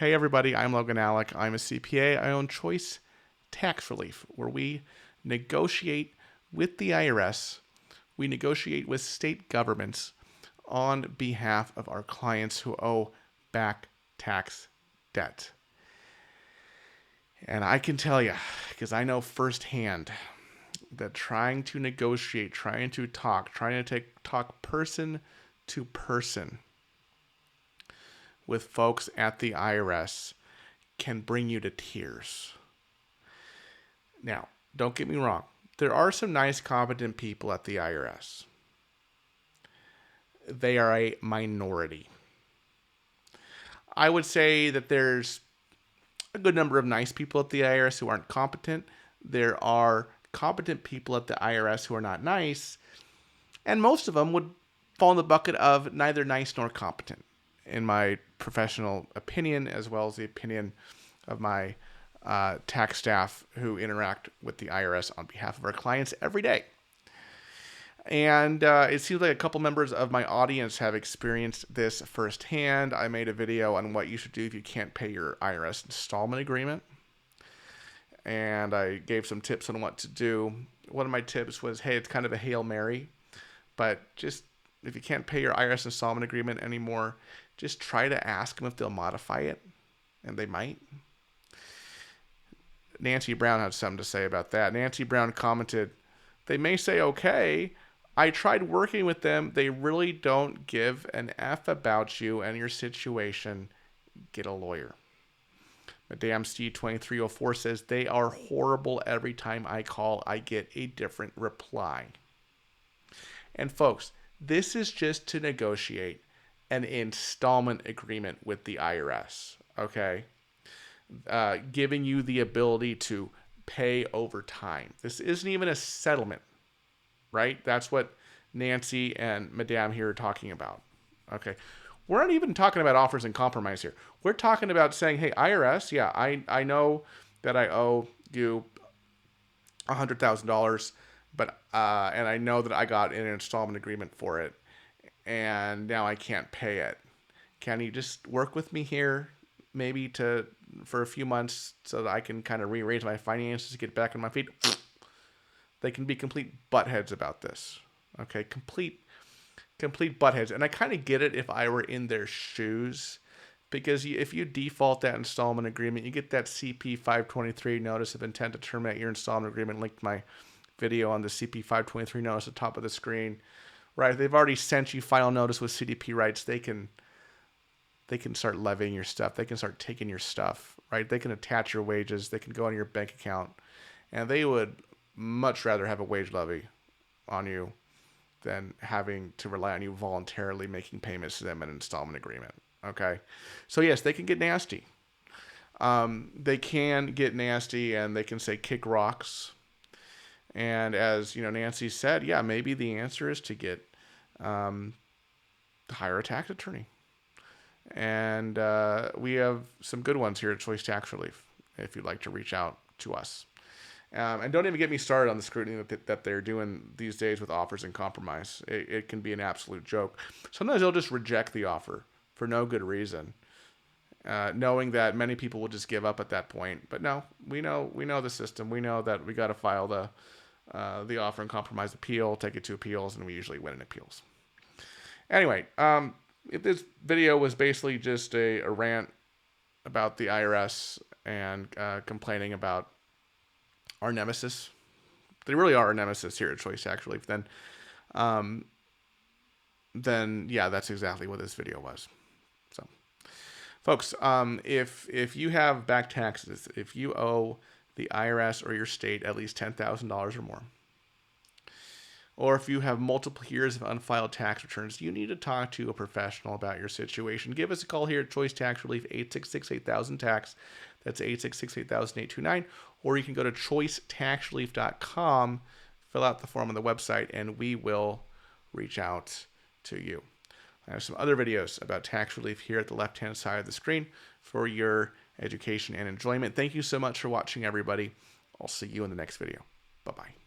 Hey everybody, I'm Logan Alec. I'm a CPA. I own Choice Tax Relief, where we negotiate with the IRS. We negotiate with state governments on behalf of our clients who owe back tax debt. And I can tell you, because I know firsthand, that trying to negotiate, trying to talk person to person with folks at the IRS can bring you to tears. Now, don't get me wrong. There are some nice, competent people at the IRS. They are a minority. I would say that there's a good number of nice people at the IRS who aren't competent. There are competent people at the IRS who are not nice. And most of them would fall in the bucket of neither nice nor competent, in my professional opinion, as well as the opinion of my tax staff who interact with the IRS on behalf of our clients every day. And it seems like a couple members of my audience have experienced this firsthand. I made a video on what you should do if you can't pay your IRS installment agreement. And I gave some tips on what to do. One of my tips was, hey, it's kind of a Hail Mary, but just if you can't pay your IRS installment agreement anymore, just try to ask them if they'll modify it, and they might. Nancy Brown had something to say about that. Nancy Brown commented, they may say, okay, I tried working with them. They really don't give an F about you and your situation. Get a lawyer. Madame C2304 says, they are horrible. Every time I call, I get a different reply. And folks, this is just to negotiate an installment agreement with the IRS, okay? Giving you the ability to pay over time. This isn't even a settlement, right? That's what Nancy and Madame here are talking about, okay? We're not even talking about offers and compromise here. We're talking about saying, hey, IRS, yeah, I know that I owe you $100,000, but and I know that I got an installment agreement for it, and now I can't pay it. Can you just work with me here, maybe for a few months, so that I can kind of rearrange my finances, get back on my feet? They can be complete buttheads about this. Okay, complete buttheads. And I kind of get it if I were in their shoes, because if you default that installment agreement, you get that CP 523 notice of intent to terminate your installment agreement. Link to my video on the CP 523 notice at the top of the screen. Right, they've already sent you final notice with CDP rights. They can start levying your stuff. They can start taking your stuff, right? They can attach your wages. They can go on your bank account, and they would much rather have a wage levy on you than having to rely on you voluntarily making payments to them in an installment agreement. Okay, so yes, they can get nasty. They can get nasty, and they can say kick rocks. And as you know, Nancy said, yeah, maybe the answer is to get hire a tax attorney. And we have some good ones here at Choice Tax Relief if you'd like to reach out to us. And don't even get me started on the scrutiny that they're doing these days with offers and compromise. It can be an absolute joke. Sometimes they'll just reject the offer for no good reason, knowing that many people will just give up at that point. But no, we know the system. We know that we got to file the offer and compromise appeal, take it to appeals, and we usually win in appeals. Anyway, if this video was basically just a rant about the IRS and complaining about our nemesis, they really are our nemesis here at Choice Tax Relief, then yeah, that's exactly what this video was. So, folks, if you have back taxes, if you owe the IRS or your state at least $10,000 or more, or if you have multiple years of unfiled tax returns, you need to talk to a professional about your situation. Give us a call here at Choice Tax Relief, 866-8000-TAX. That's 866-8000-829. Or you can go to choicetaxrelief.com, fill out the form on the website, and we will reach out to you. I have some other videos about tax relief here at the left-hand side of the screen for your education and enjoyment. Thank you so much for watching, everybody. I'll see you in the next video. Bye-bye.